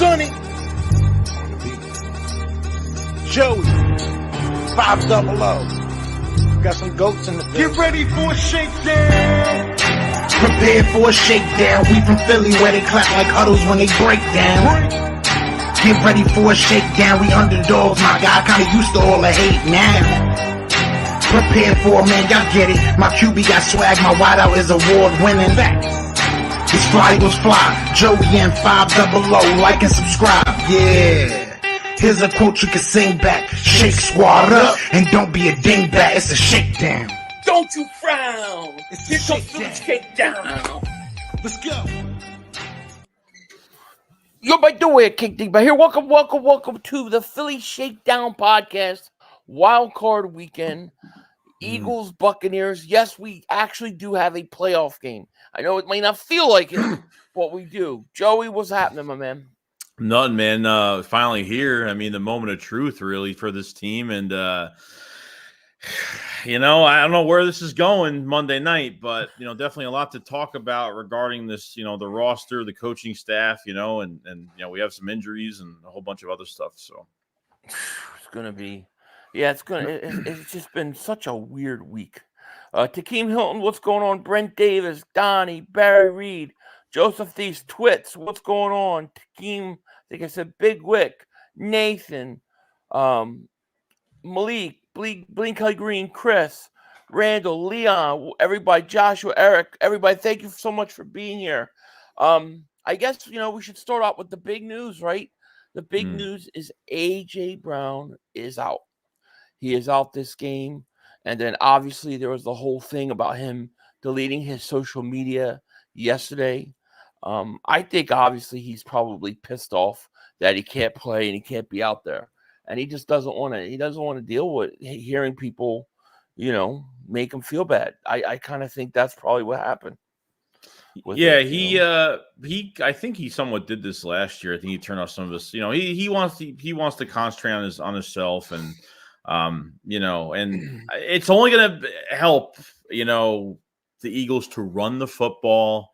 Sonny, Joey, 500. Got some goats in the building. Get ready for a shakedown. Prepare for a shakedown. We from Philly where they clap like huddles when they break down. Get ready for a shakedown. We underdogs, my guy. Kinda used to all the hate now. Prepare for it, man. Y'all get it. My QB got swag. My wideout is award winning. His fly was fly. Joey and 500. Like and subscribe. Yeah. Here's a quote you can sing back. Shake squad up and don't be a dingbat. It's a shakedown. Don't you frown. Here comes the shakedown. Let's go. Yo, by the way, King Ding, but here, welcome to the Philly Shakedown podcast. Wild card weekend. Eagles, Buccaneers. Yes, we actually do have a playoff game. I know it may not feel like it, but we do. Joey, what's happening, my man? Nothing, man. Finally here. I mean, the moment of truth, really, for this team. And, I don't know where this is going Monday night, but, definitely a lot to talk about regarding this, the roster, the coaching staff, and we have some injuries and a whole bunch of other stuff. So it's going to be, it's just been such a weird week. Takeem Hilton, what's going on? Brent Davis, Donnie, Barry Reed, Joseph Thies, Twits, what's going on? Takeem, I think I said Big Wick, Nathan, Malik, Blink Kelly Green, Chris, Randall, Leon, everybody, Joshua, Eric, everybody, thank you so much for being here. I guess, we should start out with the big news, right? The big news is A.J. Brown is out. He is out this game. And then obviously there was the whole thing about him deleting his social media yesterday. I think obviously he's probably pissed off that he can't play and he can't be out there. And he just doesn't want to deal with hearing people, make him feel bad. I kind of think that's probably what happened. I think he somewhat did this last year. I think he turned off some of his, he wants to concentrate on himself and and it's only going to help, the Eagles to run the football,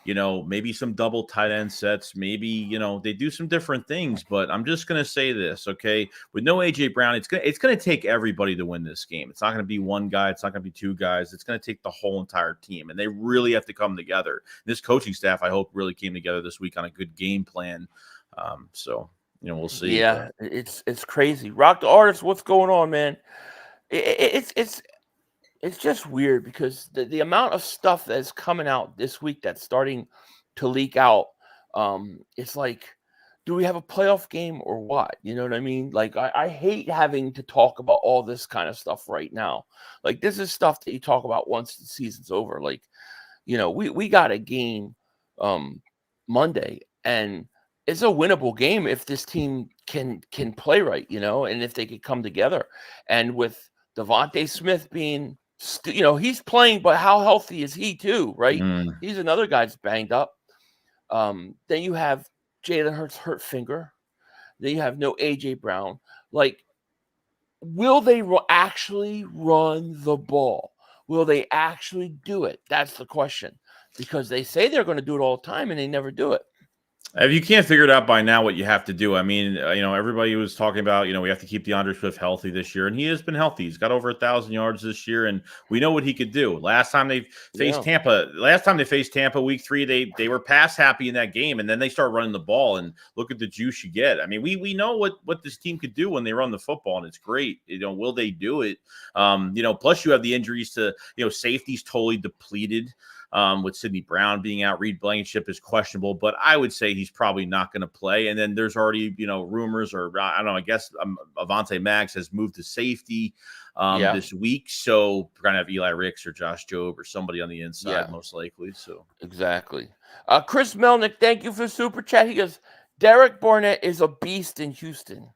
maybe some double tight end sets, maybe, they do some different things, but I'm just going to say this, okay? With no A.J. Brown, it's going to take everybody to win this game. It's not going to be one guy. It's not going to be two guys. It's going to take the whole entire team, and they really have to come together. This coaching staff, I hope, really came together this week on a good game plan. We'll see. Yeah, it's crazy. Rock the Artist, what's going on, man? It's just weird because the amount of stuff that's coming out this week that's starting to leak out, it's like, do we have a playoff game or what? You know what I mean? Like, I hate having to talk about all this kind of stuff right now. Like, this is stuff that you talk about once the season's over. Like, we got a game Monday, and it's a winnable game if this team can play right, and if they could come together. And with Devontae Smith being, he's playing, but how healthy is he too, right? He's another guy that's banged up. Then you have Jalen Hurts hurt finger. Then you have no A.J. Brown. Like, will they actually run the ball? Will they actually do it? That's the question. Because they say they're going to do it all the time, and they never do it. If you can't figure it out by now what you have to do, I mean, everybody was talking about, we have to keep DeAndre Swift healthy this year, and he has been healthy. He's got over 1,000 yards this year, and we know what he could do. Last time they faced Tampa week 3, they were pass happy in that game, and then they start running the ball, and look at the juice you get. I mean, we know what this team could do when they run the football, and it's great. Will they do it? Plus you have the injuries to, safety's totally depleted. With Sidney Brown being out, Reed Blankenship is questionable, but I would say he's probably not going to play. And then there's already, rumors, or I don't know, I guess Avonte Maggs has moved to safety this week. So we're going to have Eli Ricks or Josh Jobe or somebody on the inside, most likely. So exactly. Chris Melnick, thank you for the super chat. He goes, Derek Barnett is a beast in Houston.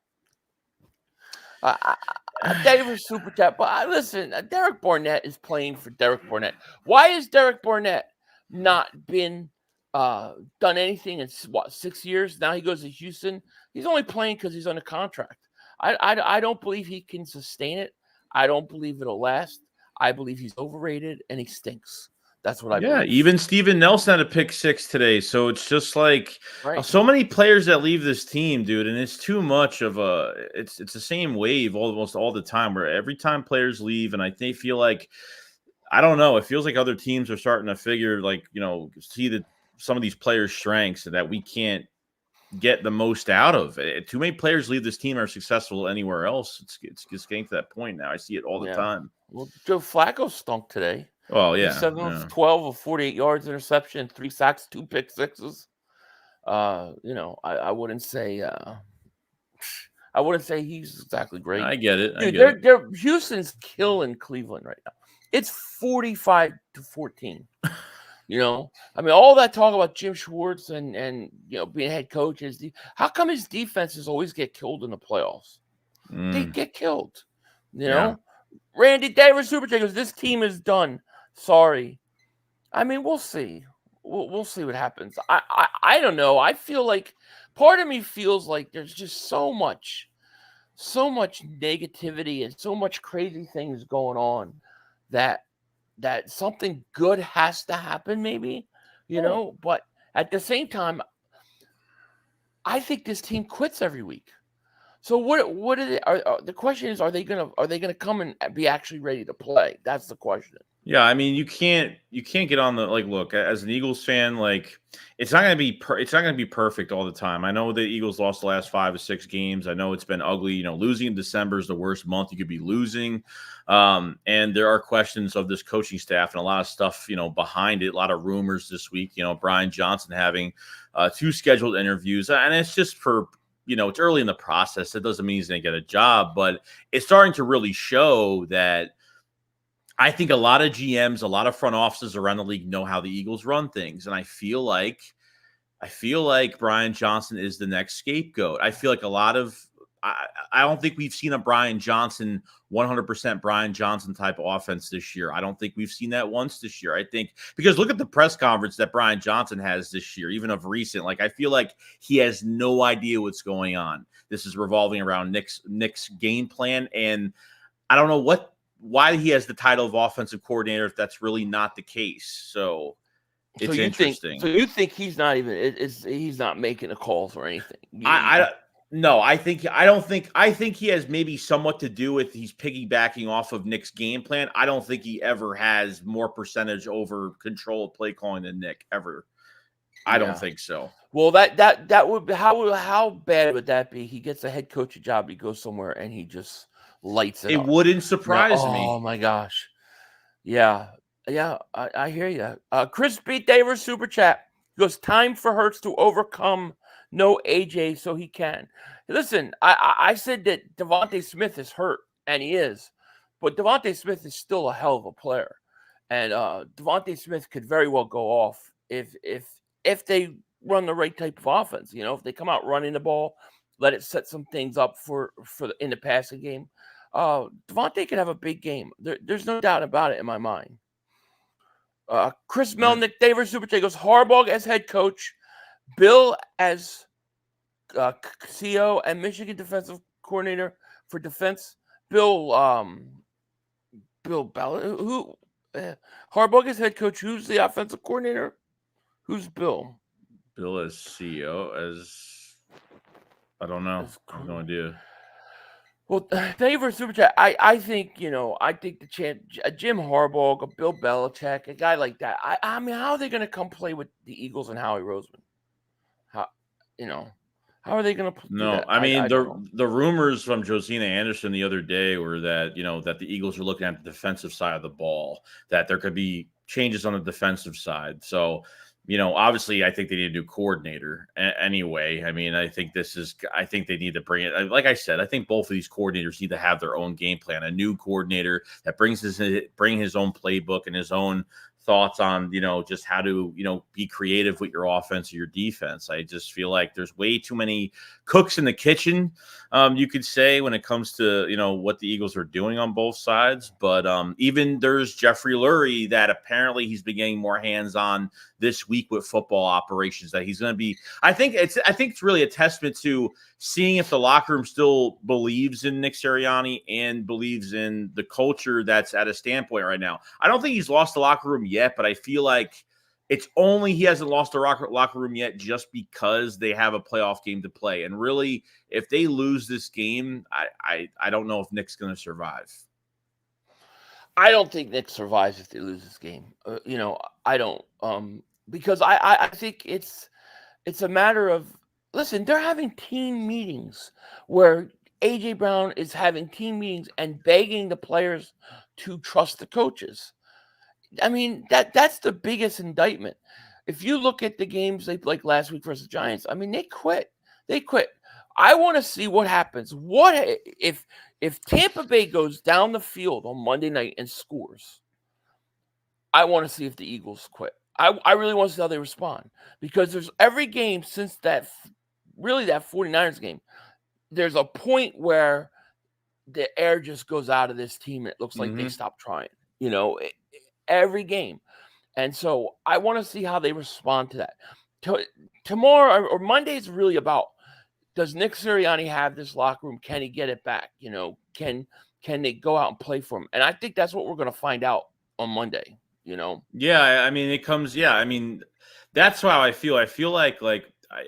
Thank you for super chat, but listen, Derek Barnett is playing for Derek Barnett. Why has Derek Barnett not been done anything in 6 years? Now he goes to Houston. He's only playing because he's under contract. I don't believe he can sustain it. I don't believe it'll last. I believe he's overrated and he stinks. That's what I Yeah, believe. even Steven Nelson had a pick 6 today. So it's just like so many players that leave this team, dude, and it's too much of a it's the same wave almost all the time where every time players leave and they feel like I don't know, it feels like other teams are starting to figure like, see that some of these players' strengths that we can't get the most out of. Too many players leave this team are successful anywhere else. It's just getting to that point now. I see it all the time. Well, Joe Flacco stunk today. Oh, He's 7 of 12 of 48 yards, interception, 3 sacks, 2 pick sixes. I wouldn't say he's exactly great. I get it. Dude, they're Houston's killing Cleveland right now. It's 45-14. I mean, all that talk about Jim Schwartz and being head coach is how come his defenses always get killed in the playoffs? They get killed. Randy Davis Super goes, this team is done. Sorry. I mean, we'll see. We'll see what happens. I don't know. I feel like part of me feels like there's just so much negativity and so much crazy things going on that something good has to happen, maybe, but at the same time, I think this team quits every week. So what are they? The question is, are they gonna come and be actually ready to play? That's the question. Yeah, I mean, you can't get on the look, as an Eagles fan, it's not going to be perfect all the time. I know the Eagles lost the last 5 or 6 games. I know it's been ugly. Losing in December is the worst month you could be losing. And there are questions of this coaching staff and a lot of stuff, behind it, a lot of rumors this week, Brian Johnson having 2 scheduled interviews, and it's just for, it's early in the process. It doesn't mean he's going to get a job, but it's starting to really show that I think a lot of GMs, a lot of front offices around the league know how the Eagles run things. And I feel like Brian Johnson is the next scapegoat. I feel like I don't think we've seen a Brian Johnson, 100% Brian Johnson type of offense this year. I don't think we've seen that once this year. I think because look at the press conference that Brian Johnson has this year, even of recent. I feel like he has no idea what's going on. This is revolving around Nick's game plan. And I don't know why he has the title of offensive coordinator if that's really not the case. So it's interesting. So you think he's not even he's not making the calls or anything? I think he has maybe somewhat to do with he's piggybacking off of Nick's game plan. I don't think he ever has more percentage over control of play calling than Nick ever. I don't think so. Well, that would be how bad would that be? He gets a head coach job, he goes somewhere and he just lights it up. Wouldn't surprise me. Oh my gosh. Yeah, I hear you. Chris B. Davis super chat goes, time for Hurts to overcome no AJ so he can. Listen, I said that Devontae Smith is hurt, and he is, but Devontae Smith is still a hell of a player, and Devontae Smith could very well go off if they run the right type of offense. If they come out running the ball, let it set some things up for in the passing game. Devontae could have a big game. There's no doubt about it in my mind. Chris Melnick, David Super goes, Harbaugh as head coach, Bill as CO and Michigan defensive coordinator for defense. Bill Bell, Harbaugh as head coach. Who's the offensive coordinator? Who's Bill? Bill as CEO I don't know. I have no idea. Well, thank you for super chat. I think Jim Harbaugh, Bill Belichick, a guy like that. I mean, how are they going to come play with the Eagles and Howie Roseman? How are they going to? No, I mean the rumors from Josina Anderson the other day were that that the Eagles are looking at the defensive side of the ball, that there could be changes on the defensive side. So. Obviously, I think they need a new coordinator anyway. I mean, I think they need to bring it. Like I said, I think both of these coordinators need to have their own game plan. A new coordinator that bring his own playbook and his own thoughts on, just how to, be creative with your offense or your defense. I just feel like there's way too many cooks in the kitchen, you could say, when it comes to, what the Eagles are doing on both sides. But even there's Jeffrey Lurie that apparently he's been getting more hands-on this week with football operations, that he's going to be, I think it's really a testament to seeing if the locker room still believes in Nick Sirianni and believes in the culture that's at a standpoint right now. I don't think he's lost the locker room yet, but I feel like it's only he hasn't lost the locker room yet just because they have a playoff game to play. And really, if they lose this game, I don't know if Nick's going to survive. I don't think Nick survives if they lose this game. I don't. Because I think it's a matter of, listen, they're having team meetings where A.J. Brown is having team meetings and begging the players to trust the coaches. I mean, that's the biggest indictment. If you look at the games they like last week versus Giants, I mean, they quit. They quit. I want to see what happens. What if Tampa Bay goes down the field on Monday night and scores? I want to see if the Eagles quit. I really want to see how they respond, because there's every game since that 49ers game, there's a point where the air just goes out of this team. It looks like they stopped trying, every game. And so I want to see how they respond to that. Tomorrow or Monday is really about, does Nick Sirianni have this locker room? Can he get it back? Can they go out and play for him? And I think that's what we're going to find out on Monday. Yeah, I mean, it comes. Yeah, I mean, that's how I feel. I feel like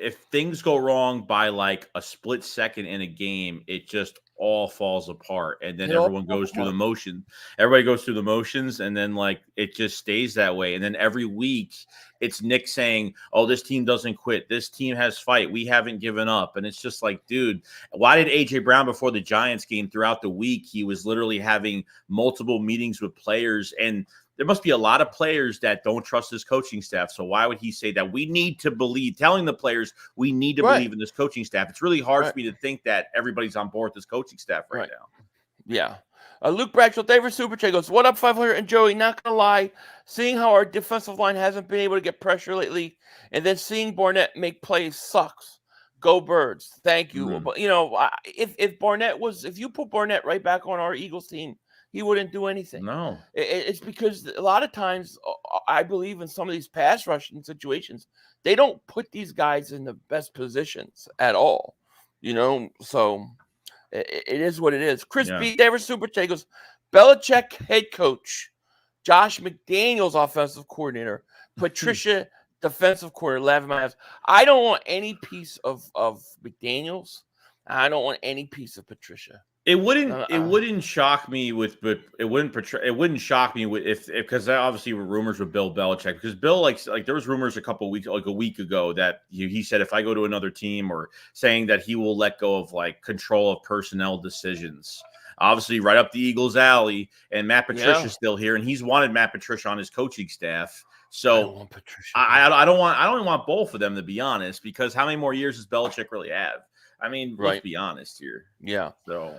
if things go wrong by like a split second in a game, it just all falls apart, and then everyone goes through the motion. Everybody goes through the motions, and then like it just stays that way. And then every week, it's Nick saying, "Oh, this team doesn't quit. This team has fight. We haven't given up." And it's just like, dude, why did A.J. Brown before the Giants game throughout the week, he was literally having multiple meetings with players, and there must be a lot of players that don't trust his coaching staff. So why would he say that? We need to believe, telling the players we need to believe in this coaching staff. It's really hard for me to think that everybody's on board with this coaching staff right now. Yeah. Luke Bradshaw, David Super Chat goes, what up, 500 and Joey? Not going to lie, seeing how our defensive line hasn't been able to get pressure lately, and then seeing Barnett make plays sucks. Go Birds. Thank you. But, if you put Barnett right back on our Eagles team, he wouldn't do anything. No. It's because a lot of times, I believe in some of these pass rushing situations, they don't put these guys in the best positions at all. So it is what it is. Chris B. Davis Super Chat goes, Belichick head coach, Josh McDaniels offensive coordinator, Patricia defensive coordinator, laughing my ass. I don't want any piece of McDaniels. I don't want any piece of Patricia. It wouldn't shock me but it wouldn't shock me if because obviously were rumors with Bill Belichick, because Bill like there was rumors a week ago that he said, if I go to another team, or saying that he will let go of like control of personnel decisions. Obviously right up the Eagles' alley, and Matt Patricia's still here, and he's wanted Matt Patricia on his coaching staff. So I don't want both of them, to be honest, because how many more years does Belichick really have? I mean, let's be honest here. Yeah. So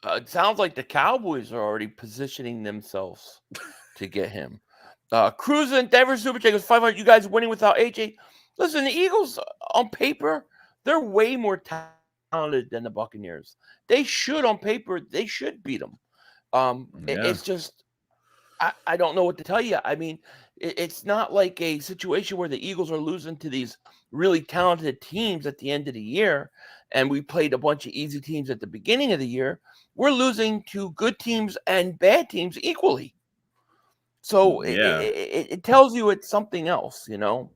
it sounds like the Cowboys are already positioning themselves to get him. Cruising, Denver Super Chat goes, 500. You guys winning without AJ. Listen, the Eagles on paper, they're way more talented than the Buccaneers. They should, on paper, they should beat them. It's just, I don't know what to tell you. I mean, it's not like a situation where the Eagles are losing to these really talented teams at the end of the year, and we played a bunch of easy teams at the beginning of the year. We're losing to good teams and bad teams equally. So it tells you it's something else, Yeah,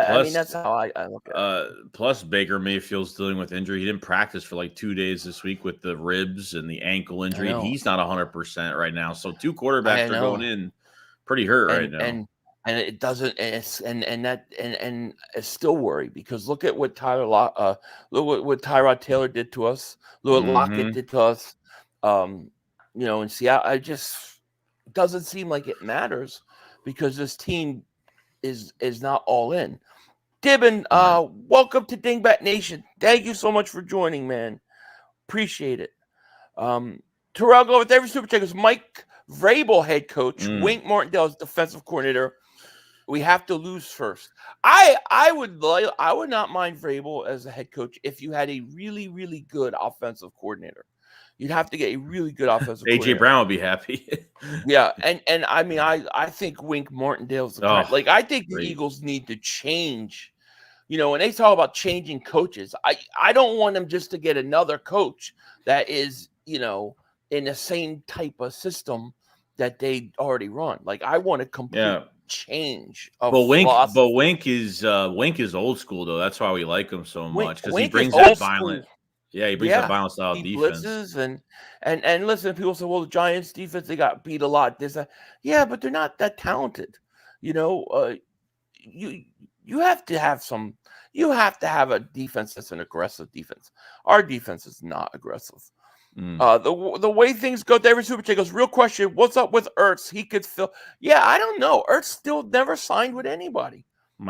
plus, I mean, that's how I look at it. Plus, Baker Mayfield's dealing with injury. He didn't practice for like 2 days this week with the ribs and the ankle injury. And he's not 100% right now. So two quarterbacks are going in pretty hurt right now. And it doesn't, and it's still worry, because look at what Tyrod Taylor did to us. Look what Lockett did to us. In Seattle, it just doesn't seem like it matters, because this team is not all in. Dibben, welcome to Dingbat Nation. Thank you so much for joining, man. Appreciate it. Terrell, go with every super check is Mike Vrabel, head coach. Wink Martindale's defensive coordinator. We have to lose first. I would not mind Vrabel as a head coach if you had a really, really good offensive coordinator. You'd have to get a really good offensive AJ coordinator. Brown would be happy. Yeah, and I mean, I think Wink Martindale's the I think the Eagles need to change. When they talk about changing coaches, I don't want them just to get another coach that is, in the same type of system that they already run. Like I want a complete change of philosophy. But Wink is old school though. That's why we like him so much because he Wink is brings that old violent. school. Yeah, he brings that violent style He defense. blitzes and listen, people say, well, the Giants defense, they got beat a lot. Yeah, but they're not that talented. You know, you have to have a defense that's an aggressive defense. Our defense is not aggressive. The way things go, David Superchat goes, real question, what's up with Ertz? He could fill. Yeah, I don't know. Ertz still never signed with anybody.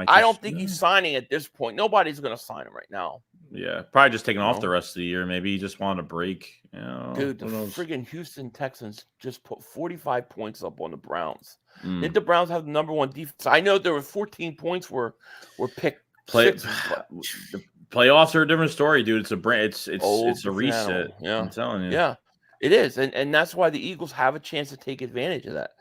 I don't think he's signing at this point. Nobody's going to sign him right now. Yeah, probably just taking off the rest of the year. Maybe he just wanted a break. Dude, the friggin' Houston Texans just put 45 points up on the Browns. Did the Browns have the number one defense? I know there were 14 points were picked. The playoffs are a different story, dude. It's a brand. It's a reset. Yeah, I'm telling you. Yeah, it is, and that's why the Eagles have a chance to take advantage of that.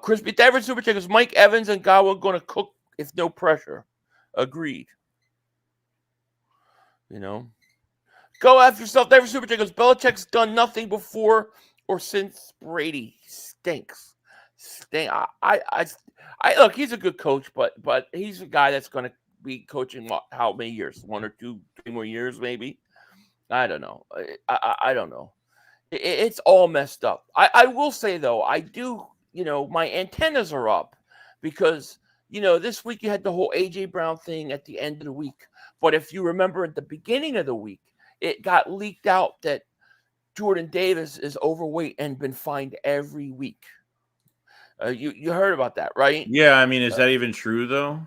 Crispy David Super Check is Mike Evans and Godwin going to cook if no pressure. Agreed. You know, go after yourself. David Super Check goes, Belichick's done nothing before or since Brady. Stinks. I look. He's a good coach, but he's a guy that's going to be coaching how many years? 1 or 2, 3 more years, maybe. I don't know. I don't know. It's all messed up. I will say though, I do. You know, my antennas are up because this week you had the whole AJ Brown thing at the end of the week. But if you remember at the beginning of the week, it got leaked out that Jordan Davis is overweight and been fined every week. You heard about that, right? Yeah, I mean, is that even true though?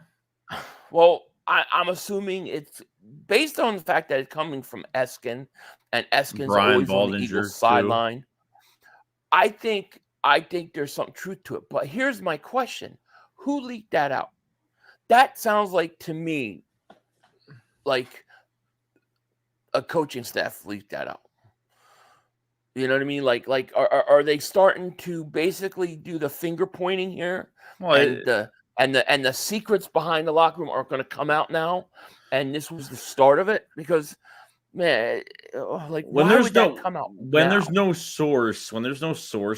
Well, I'm assuming it's based on the fact that it's coming from Eskin, and Eskin's always on the Eagles sideline. I think there's some truth to it. But here's my question: who leaked that out? That sounds like to me like a coaching staff leaked that out. You know what I mean? Like are they starting to basically do the finger pointing here? Well, and the secrets behind the locker room are going to come out now, and this was the start of it because, man, like when why there's would no that come out when now? there's no source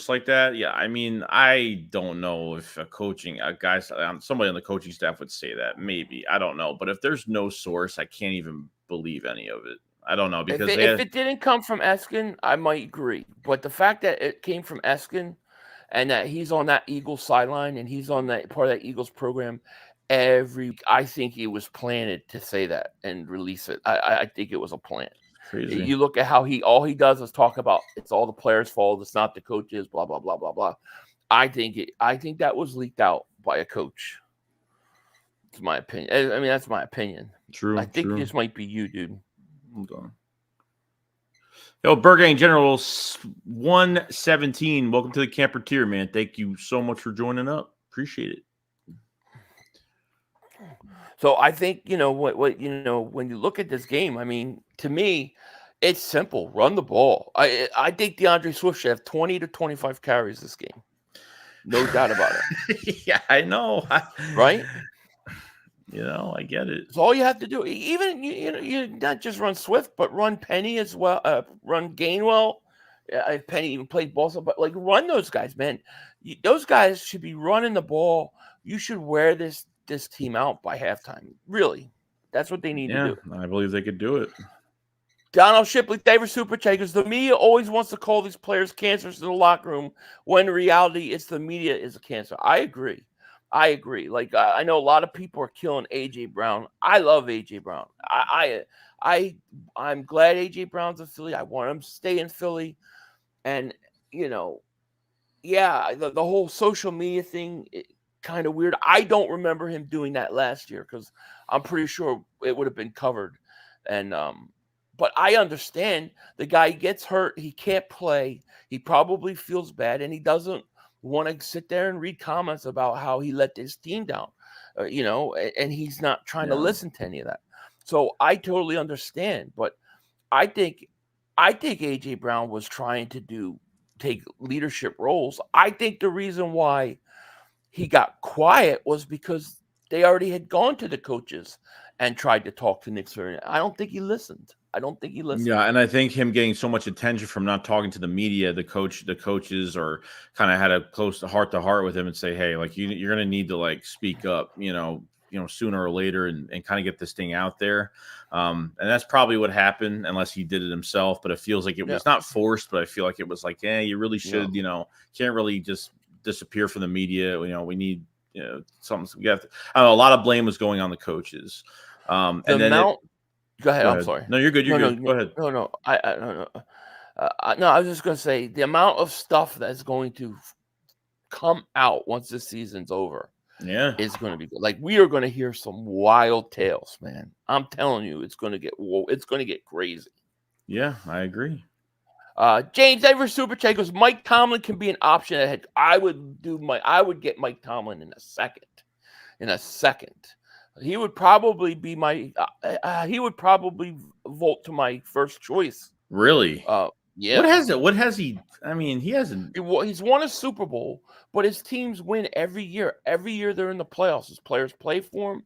like that. Yeah, I mean, I don't know if somebody on the coaching staff would say that. Maybe, I don't know, but if there's no source, I can't even believe any of it. I don't know because if it didn't come from Eskin, I might agree, but the fact that it came from Eskin and that he's on that Eagles sideline and he's on that part of that Eagles program I think it was planted to say that and release it. I think it was a plan. Crazy. You look at how all he does is talk about it's all the players' fault. It's not the coaches. Blah blah blah blah blah. I think that was leaked out by a coach. It's my opinion. I mean, that's my opinion. True. I think this might be you, dude. Hold on. Yo, Burgang General 117. Welcome to the Camper Tier, man. Thank you so much for joining up. Appreciate it. So I think what when you look at this game, I mean, to me, it's simple: run the ball. I think DeAndre Swift should have 20 to 25 carries this game. No doubt about it. Yeah, I know. Right? I get it. It's all you have to do. Even you not just run Swift, but run Penny as well. Run Gainwell. Penny even played ball, but like run those guys, man. Those guys should be running the ball. You should wear this team out by halftime. Really, that's what they need to do. I believe they could do it. Donald Shipley, David Superchakers. The media always wants to call these players cancers in the locker room when in reality it's the media is a cancer. I agree. Like I know a lot of people are killing AJ Brown. I love AJ Brown. I'm glad AJ Brown's in Philly. I want him to stay in Philly. And the whole social media thing, kind of weird. I don't remember him doing that last year because I'm pretty sure it would have been covered. And but I understand the guy gets hurt. He can't play. He probably feels bad, and he doesn't want to sit there and read comments about how he let his team down, and he's not trying to listen to any of that. So I totally understand, but I think AJ Brown was trying to take leadership roles. I think the reason why he got quiet was because they already had gone to the coaches and tried to talk to Nick Sirianni. I don't think he listened. I don't think he listens. Yeah, and I think him getting so much attention from not talking to the media, the coaches, or kind of had a close heart to heart with him and say, hey, like you're going to need to like speak up, sooner or later, and kind of get this thing out there. And that's probably what happened, unless he did it himself. But it feels like it was not forced, but I feel like it was like, you really should, can't really just disappear from the media. We need, something. We have to, I don't know, a lot of blame was going on the coaches. And then Go ahead. Go I'm ahead. sorry. No, you're good. You're good. No, Go ahead. No. I don't know. No, I was just going to say the amount of stuff that's going to come out once the season's over. Yeah, is going to be good. Like we are going to hear some wild tales, man. I'm telling you, it's going to get crazy. Yeah, I agree. James Ever Super Chat goes, Mike Tomlin can be an option ahead. I would get Mike Tomlin in a second. He would probably be he would probably vote to my first choice. Really? Yeah. What has he? I mean, he hasn't. He's won a Super Bowl, but his teams win every year. Every year they're in the playoffs. His players play for him,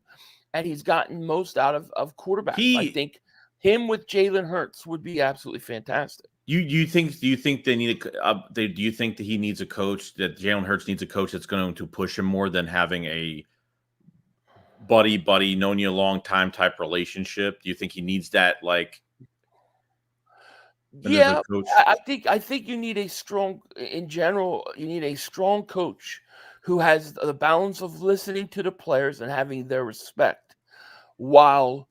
and he's gotten most out of quarterbacks. I think him with Jalen Hurts would be absolutely fantastic. Do you think they need do you think that he needs a coach, that Jalen Hurts needs a coach that's going to push him more than having a buddy, known you a long time type relationship? Do you think he needs that, like? Yeah, I think you need a strong coach who has the balance of listening to the players and having their respect while,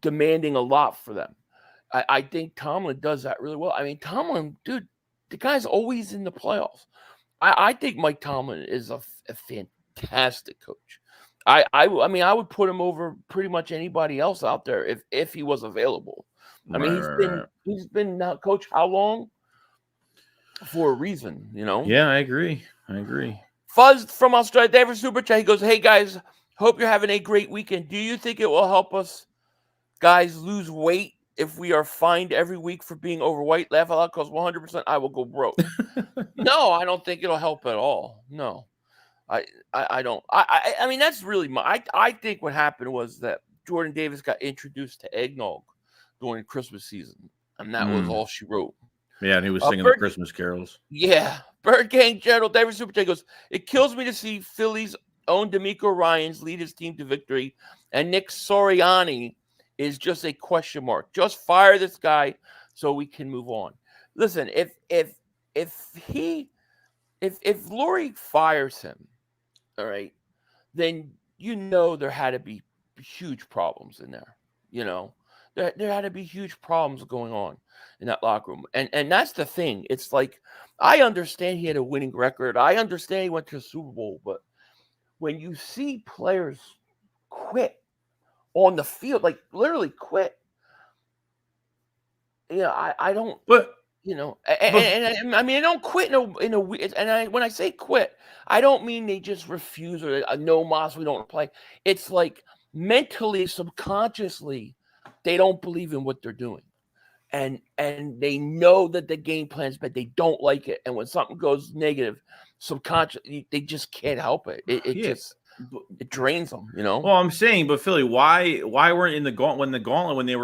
demanding a lot for them. I think Tomlin does that really well. I mean, Tomlin, dude, the guy's always in the playoffs. I think Mike Tomlin is a fantastic coach. I would put him over pretty much anybody else out there if he was available. I mean, he's been now coach how long? For a reason, Yeah, I agree. Fuzz from Australia, David Super Chat, he goes, hey guys, hope you're having a great weekend. Do you think it will help us guys lose weight if we are fined every week for being overweight? Laugh out loud, because 100% I will go broke. No, I don't think it'll help at all. No, I don't. I mean, that's really I think what happened was that Jordan Davis got introduced to eggnog during Christmas season, and that was all she wrote. Yeah, and he was singing the Christmas carols. Yeah. Bird Gang General David Super Chat goes, it kills me to see Philly's own D'Amico Ryans lead his team to victory, and Nick Sirianni is just a question mark. Just fire this guy so we can move on. Listen, if Lurie fires him, all right, then there had to be huge problems in there. There had to be huge problems going on in that locker room. And that's the thing. It's like, I understand he had a winning record. I understand he went to the Super Bowl. But when you see players quit on the field, like literally quit, I don't. But I mean, I don't quit in a when I say quit, I don't mean they just refuse or no Moss, we don't play. It's like mentally, subconsciously, they don't believe in what they're doing. And they know that the game plan's bad. They don't like it. And when something goes negative, subconsciously, they just can't help it. It drains them, Well, I'm saying, but Philly, why weren't in the gauntlet when they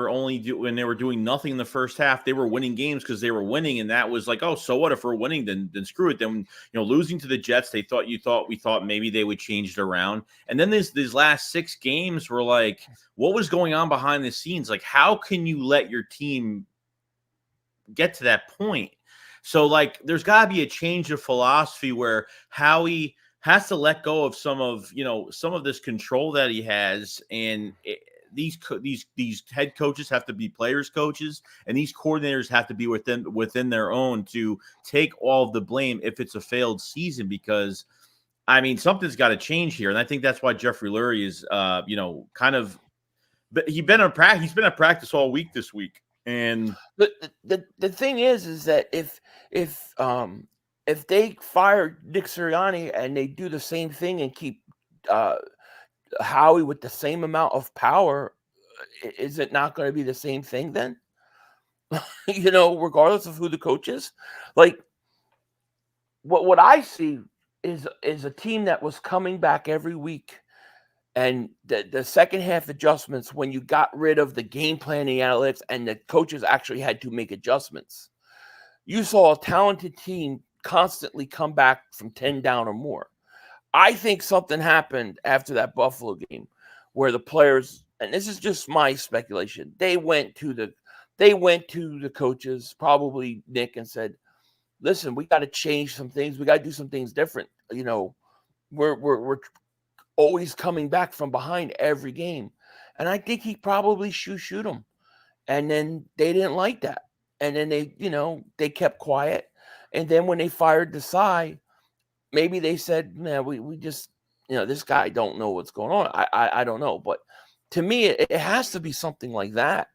were doing nothing in the first half? They were winning games because they were winning, and that was like, oh, so what if we're winning? Then screw it. Then losing to the Jets, we thought maybe they would change it around, and then these last 6 games were like, what was going on behind the scenes? Like, how can you let your team get to that point? So like, there's got to be a change of philosophy where Howie has to let go of some of this control that he has, and these head coaches have to be players coaches, and these coordinators have to be within their own to take all of the blame if it's a failed season, because I mean, something's got to change here, and I think that's why Jeffrey Lurie is kind of, but he's been at practice all week this week. And the thing is that if they fire Nick Sirianni and they do the same thing and keep Howie with the same amount of power, is it not going to be the same thing then? Regardless of who the coach is? Like, what I see is a team that was coming back every week And the second half adjustments, when you got rid of the game planning analytics and the coaches actually had to make adjustments, you saw a talented team constantly come back from 10 down or more. I think something happened after that Buffalo game where the players, and this is just my speculation, they went to the coaches, probably Nick, and said, listen, we got to change some things. We got to do some things different. You know, we're always coming back from behind every game. And I think he probably shoot them. And then they didn't like that. And then they kept quiet. And then when they fired Desai, maybe they said, man, we just, this guy don't know what's going on. I don't know. But to me, it has to be something like that.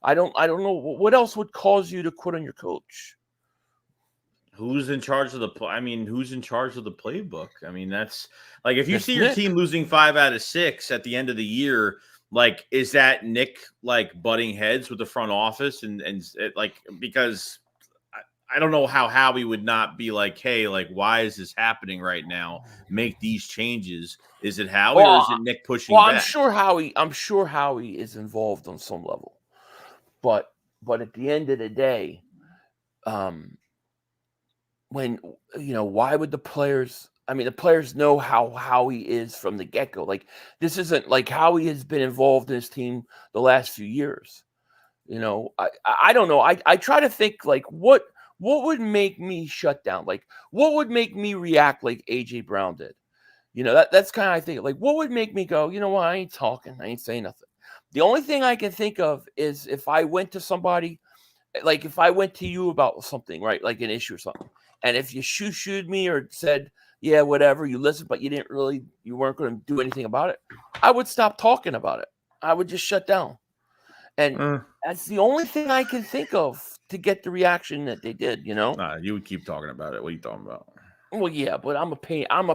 I don't know. What else would cause you to quit on your coach? Who's in charge of who's in charge of the playbook? I mean, that's like, if you see your team losing 5 out of 6 at the end of the year, like, is that Nick like butting heads with the front office and like, because I don't know how Howie would not be like, hey, like, why is this happening right now? Make these changes. Is it Howie or is it Nick pushing back? I'm sure Howie is involved on some level. But at the end of the day, why would the players? I mean, the players know how Howie is from the get-go. Like, this isn't like Howie has been involved in his team the last few years. I don't know. I try to think, like, what would make me shut down? Like, what would make me react like AJ Brown did? That's kind of, I think, like, what would make me go, you know what? I ain't talking. I ain't saying nothing. The only thing I can think of is if I went to somebody, like if I went to you about something, right? Like an issue or something. And if you shooed me or said, yeah, whatever, you listened, but you weren't going to do anything about it, I would stop talking about it. I would just shut down. And that's the only thing I can think of to get the reaction that they did, Nah, you would keep talking about it. What are you talking about? Well, yeah, but I'm a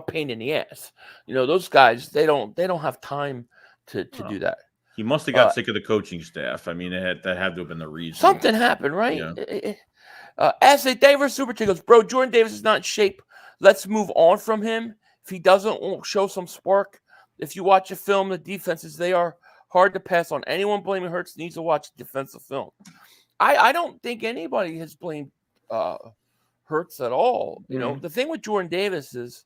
pain in the ass. Those guys, they don't have time to do that. He must have got sick of the coaching staff. I mean, that had to have been the reason. Something happened, right? Yeah. Ashley Davis Super Chick goes, bro, Jordan Davis is not in shape. Let's move on from him. If he won't show some spark. If you watch a film, the defenses, they are hard to pass on. Anyone blaming Hurts needs to watch defensive film. I don't think anybody has blamed Hurts at all. The thing with Jordan Davis is,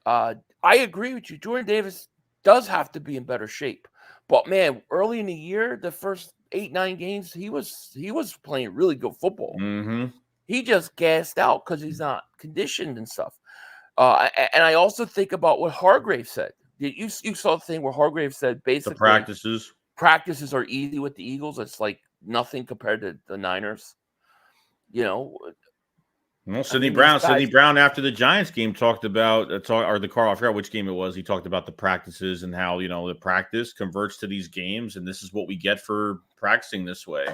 I agree with you. Jordan Davis does have to be in better shape. But man, early in the year, the first 8-9 games, he was playing really good football. Mm-hmm. He just gassed out because he's not conditioned and stuff. And I also think about what Hargrave said. You saw the thing where Hargrave said basically the practices are easy with the Eagles. It's like nothing compared to the Niners. Well, Sidney Brown after the Giants game talked about, or the Carl, I forgot which game it was. He talked about the practices and how, the practice converts to these games. And this is what we get for practicing this way.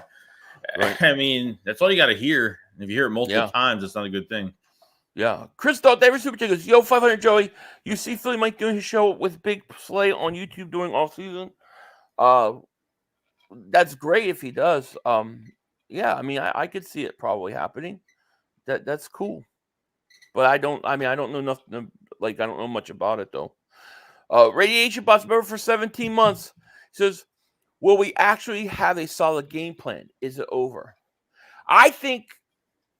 Right. I mean, that's all you got to hear. If you hear it multiple times, it's not a good thing. Yeah. Chris David Super Chick goes, yo, 500 Joey, you see Philly Mike doing his show with Big Slay on YouTube during off season? That's great if he does. Yeah, I mean, I could see it probably happening. That's cool. But I don't know nothing, like, I don't know much about it though. Radiation Boss member for 17 months says, will we actually have a solid game plan? Is it over? I think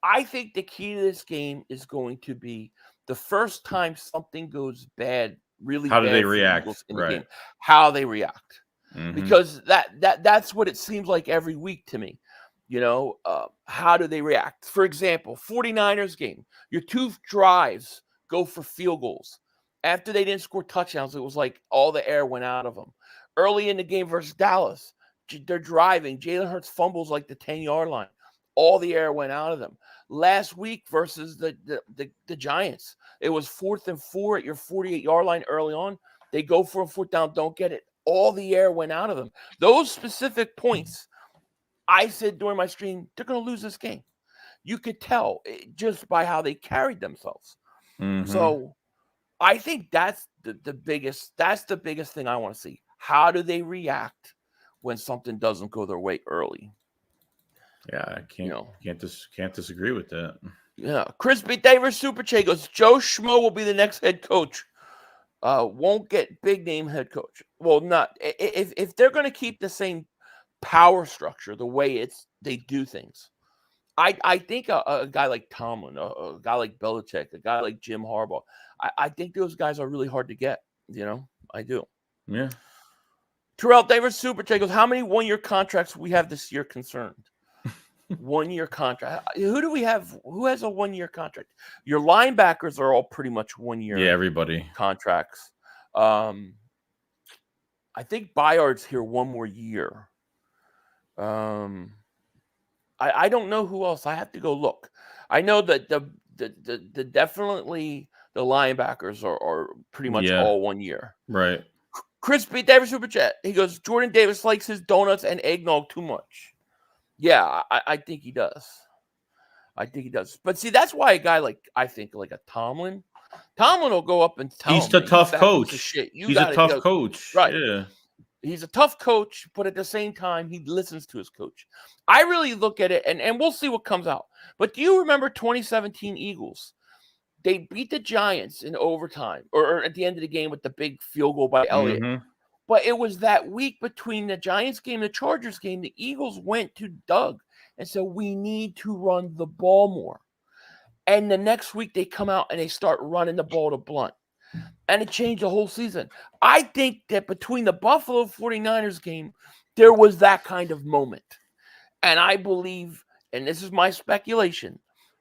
the key to this game is going to be the first time something goes bad, really bad. How do they react? In the game, how they react. Mm-hmm. Because that's what it seems like every week to me. How do they react? For example, 49ers game, your 2 drives go for field goals. After they didn't score touchdowns, it was like all the air went out of them. Early in the game versus Dallas, they're driving. Jalen Hurts fumbles like the 10-yard line. All the air went out of them. Last week versus the Giants, it was 4th and 4 at your 48-yard line early on. They go for a 4th down, don't get it. All the air went out of them. Those specific points, I said during my stream, they're going to lose this game. You could tell just by how they carried themselves. Mm-hmm. So I think that's the biggest thing I want to see. How do they react when something doesn't go their way early? Yeah, I can't disagree with that. Yeah. Chris B. Davis Super Che goes, Joe Schmo will be the next head coach. won't get big name head coach. Well, not if they're going to keep the same power structure, the way they do things. I think a guy like Tomlin, a guy like Belichick, a guy like Jim Harbaugh, I think those guys are really hard to get. I do. Yeah. Terrell Davis Super Chat goes, how many 1-year contracts we have this year concerned? 1-year contract. Who do we have? Who has a 1-year contract? Your linebackers are all pretty much 1-year. Yeah, everybody contracts. I think Bayard's here 1 more year. I don't know who else. I have to go look. I know that the definitely the linebackers are pretty much all 1 year. Right. Chris B. Davis Super Chat. He goes, Jordan Davis likes his donuts and eggnog too much. Yeah, I think he does. But see, that's why a guy like a Tomlin will go up and tell him. He's a tough coach. He's a tough coach. Right. Yeah. He's a tough coach, but at the same time, he listens to his coach. I really look at it, and we'll see what comes out. But do you remember 2017 Eagles? They beat the Giants in overtime, or at the end of the game with the big field goal by Elliott. Mm-hmm. But it was that week between the Giants game and the Chargers game, the Eagles went to Doug and said, we need to run the ball more. And the next week, they come out and they start running the ball to Blunt. And it changed the whole season. I think that between the Buffalo 49ers game, there was that kind of moment. And I believe, and this is my speculation,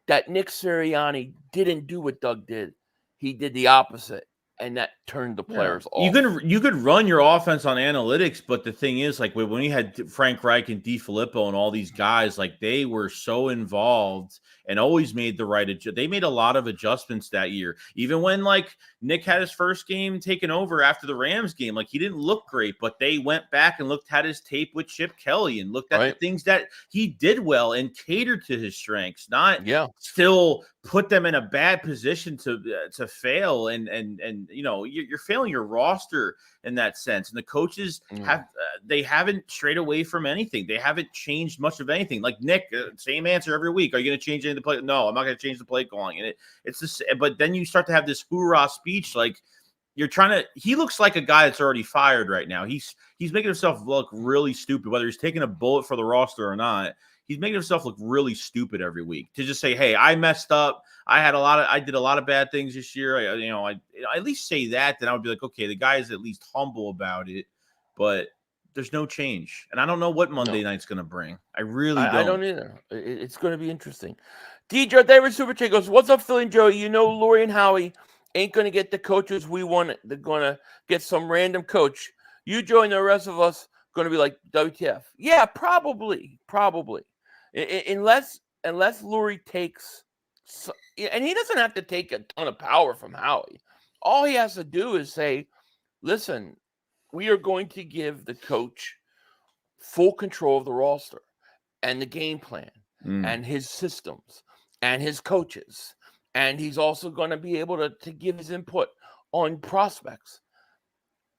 that Nick Sirianni didn't do what Doug did. He did the opposite. And that turned the players off. You could run your offense on analytics, but the thing is, like when we had Frank Reich and DiFilippo and all these guys, like they were so involved and always made the right adjustment. They made a lot of adjustments that year. Even when like Nick had his first game taken over after the Rams game, like he didn't look great, but they went back and looked at his tape with Chip Kelly and looked at the things that he did well and catered to his strengths, not still put them in a bad position to fail and you're failing your roster in that sense. And the coaches they haven't strayed away from anything. They haven't changed much of anything. Like Nick, same answer every week. Are you going to change any of the play? No, I'm not going to change the play calling. And it's this, but then you start to have this hoorah speech. Like you're trying to, he looks like a guy that's already fired right now. He's making himself look really stupid, whether he's taking a bullet for the roster or not. He's making himself look really stupid every week to just say, hey, I messed up. I did a lot of bad things this year. I at least say that. Then I would be like, okay, the guy is at least humble about it, but there's no change. And I don't know what Monday night's going to bring. I really don't. I don't either. It's going to be interesting. DJ David Super Chat goes, what's up, Philly and Joey? Lori and Howie ain't going to get the coaches we want. They're going to get some random coach. You, Joey, and the rest of us going to be like, WTF. Yeah, probably. Unless Lurie takes, and he doesn't have to take a ton of power from Howie. All he has to do is say, listen, we are going to give the coach full control of the roster and the game plan and his systems and his coaches. And he's also going to be able to give his input on prospects.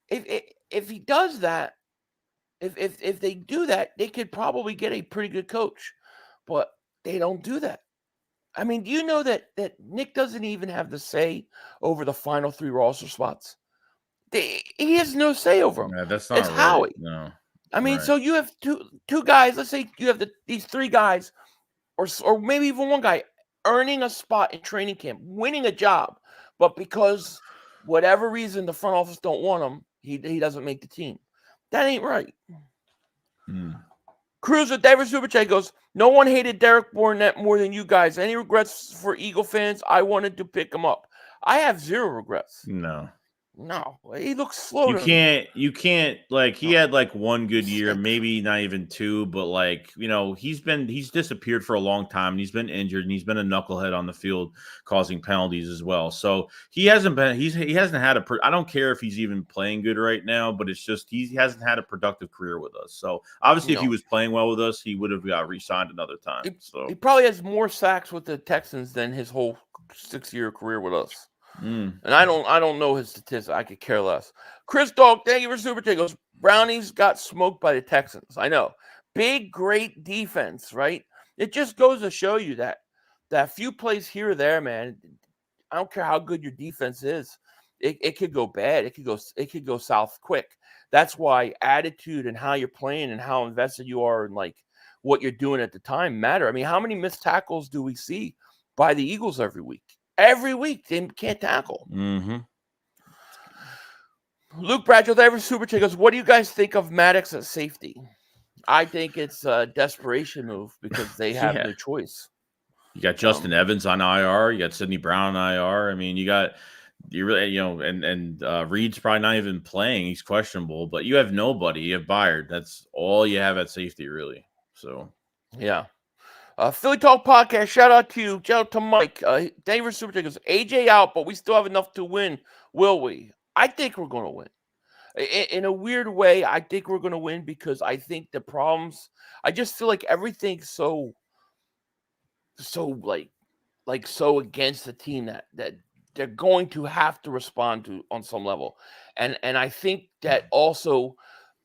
If he does that, if they do that, they could probably get a pretty good coach. But they don't do that. I mean, do you know that Nick doesn't even have the say over the final 3 roster spots? He has no say over them. Yeah, that's not it's Howie. No. I mean, so you have two guys. Let's say you have these 3 guys, or maybe even 1 guy earning a spot in training camp, winning a job, but because whatever reason the front office don't want him, he doesn't make the team. That ain't right. Cruz with David Superchat goes, no one hated Derek Barnett more than you guys. Any regrets for Eagle fans? I wanted to pick him up. I have 0 regrets. No, he looks slow. You can't like he had like 1 good year, maybe not even 2, but like, he's disappeared for a long time and he's been injured and he's been a knucklehead on the field causing penalties as well. So he hasn't had I don't care if he's even playing good right now, but it's just he hasn't had a productive career with us. So obviously if he was playing well with us, he would have got re-signed another time. He probably has more sacks with the Texans than his whole 6-year career with us. And I don't know his statistics. I could care less. Chris Dog, thank you for Super Chat. Goes, Brownies got smoked by the Texans. I know. Big, great defense, right? It just goes to show you that few plays here or there, man. I don't care how good your defense is. it could go bad. It could go south quick. That's why attitude and how you're playing and how invested you are in like what you're doing at the time matter. I mean, how many missed tackles do we see by the Eagles every week? Every week they can't tackle. Mm-hmm. Luke Bradshaw, ever super chat goes, what do you guys think of Maddox at safety? I think it's a desperation move because they have no choice. You got Justin Evans on IR. You got Sidney Brown on IR. I mean, and Reed's probably not even playing. He's questionable, but you have nobody. You have Byard. That's all you have at safety, really. So, yeah. Philly Talk Podcast, shout out to you. Shout out to Mike. Denver Super Chat goes, AJ out, but we still have enough to win. Will we? I think we're going to win. In a weird way, I think we're going to win because I think the problems, I just feel like everything's so against the team that they're going to have to respond to on some level. And I think that also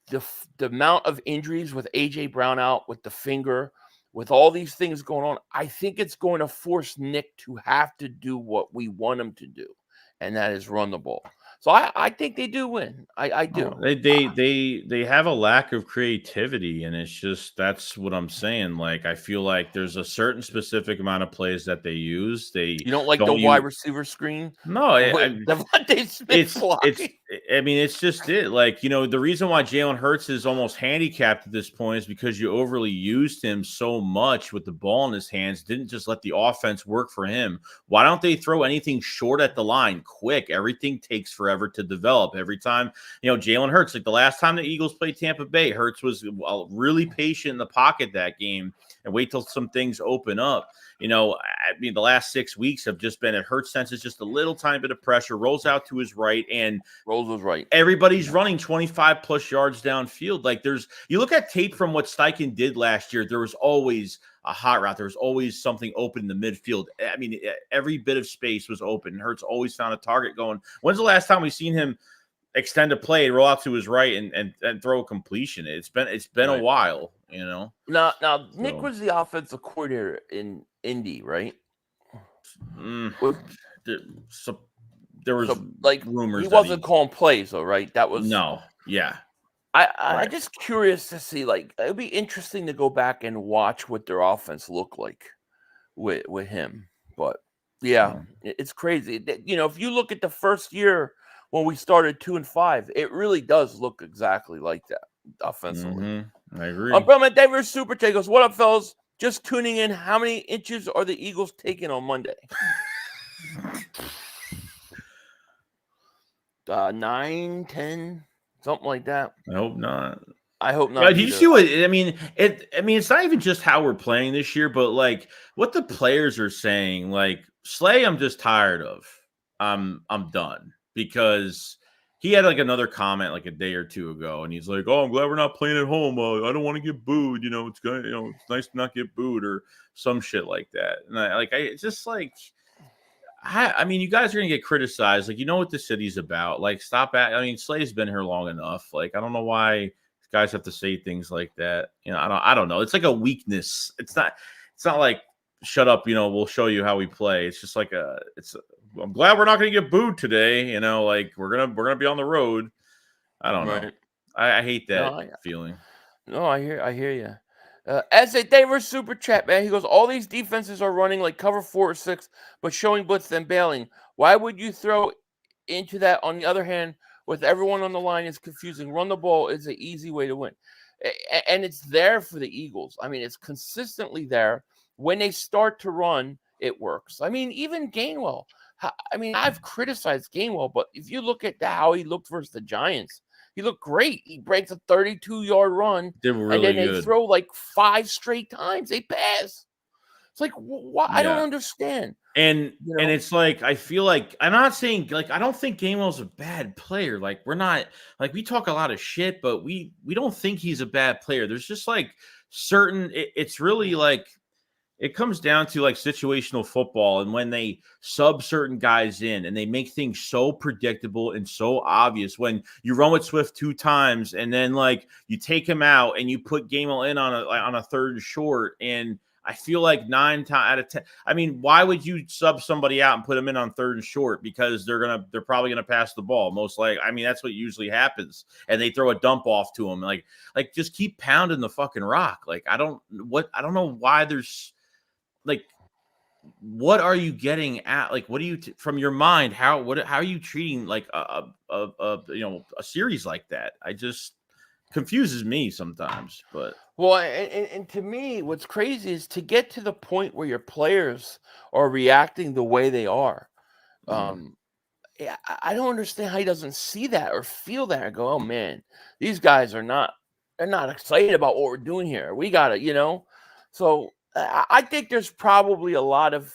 the amount of injuries with AJ Brown out, with the finger, with all these things going on, I think it's going to force Nick to have to do what we want him to do, and that is run the ball. So I think they do win. I do. They have a lack of creativity, and it's just that's what I'm saying. Like I feel like there's a certain specific amount of plays that they use. You don't like the wide receiver screen? No, Devontae Smith it's just it. Like, the reason why Jalen Hurts is almost handicapped at this point is because you overly used him so much with the ball in his hands, didn't just let the offense work for him. Why don't they throw anything short at the line quick? Everything takes forever to develop. Every time, Jalen Hurts, like the last time the Eagles played Tampa Bay, Hurts was really patient in the pocket that game and wait till some things open up. The last 6 weeks have just been, it Hurts senses just a little tiny bit of pressure, rolls out to his right, and rolls his right. Everybody's running 25 plus yards downfield. Like you look at tape from what Steichen did last year, there was always a hot route. There was always something open in the midfield. I mean, every bit of space was open. Hurts always found a target going. When's the last time we've seen him extend a play, roll out to his right, and throw a completion? It's been right. A while, Now Nick was the offensive coordinator in Indy, right? There was rumors. He wasn't calling plays, though, right? That was yeah. I'm just curious to see. Like, it'd be interesting to go back and watch what their offense looked like with him. But it's crazy. If you look at the first year when we started 2-5, it really does look exactly like that offensively. Mm-hmm. I agree. Brother David Super Chat goes, what up, fellas? Just tuning in. How many inches are the Eagles taking on Monday? 9, 10, something like that. I hope not. I hope not. Did you see what I mean? It's not even just how we're playing this year, but like what the players are saying. Like Slay, I'm just tired of. I'm done, because he had like another comment like a day or two ago, and he's like, "Oh, I'm glad we're not playing at home. I don't want to get booed. It's good. It's nice to not get booed," or some shit like that. And it's just like. You guys are gonna get criticized. Like, what the city's about. Like, stop at. Slay's been here long enough. Like, I don't know why guys have to say things like that. I don't know. It's like a weakness. It's not like shut up. We'll show you how we play. It's just like I'm glad we're not gonna get booed today. Like we're gonna be on the road. I don't know. I hate that feeling. No, I hear you. As a David Super Chat, man, he goes, all these defenses are running like cover 4 or 6, but showing blitz and bailing. Why would you throw into that? On the other hand, with everyone on the line, is confusing. Run the ball is an easy way to win. And it's there for the Eagles. It's consistently there. When they start to run, it works. Even Gainwell. I've criticized Gainwell, but if you look at how he looked versus the Giants, he looked great. He breaks a 32-yard run. They were really and then good. They throw like 5 straight times. They pass. It's like, why? I don't understand. And it's like, I feel like, I'm not saying, like, I don't think Gainwell's a bad player. Like, we're not, like, we talk a lot of shit, but we don't think he's a bad player. There's just like certain, it's really like, it comes down to like situational football, and when they sub certain guys in and they make things so predictable and so obvious. When you run with Swift 2 times and then like you take him out and you put Gainwell in on a 3rd and short, and I feel like 9 times out of 10. I mean, why would you sub somebody out and put them in on 3rd and short? Because they're probably gonna pass the ball. Most likely. I mean, that's what usually happens. And they throw a dump off to them. Like just keep pounding the fucking rock. Like I don't know why there's like. What are you getting at? Like, what do you from your mind? How are you treating like a series like that? I just confuses me sometimes. But well, and to me, what's crazy is to get to the point where your players are reacting the way they are. Yeah, I don't understand how he doesn't see that or feel that and go, oh man, these guys they're not excited about what we're doing here. We got to, So I think there's probably a lot of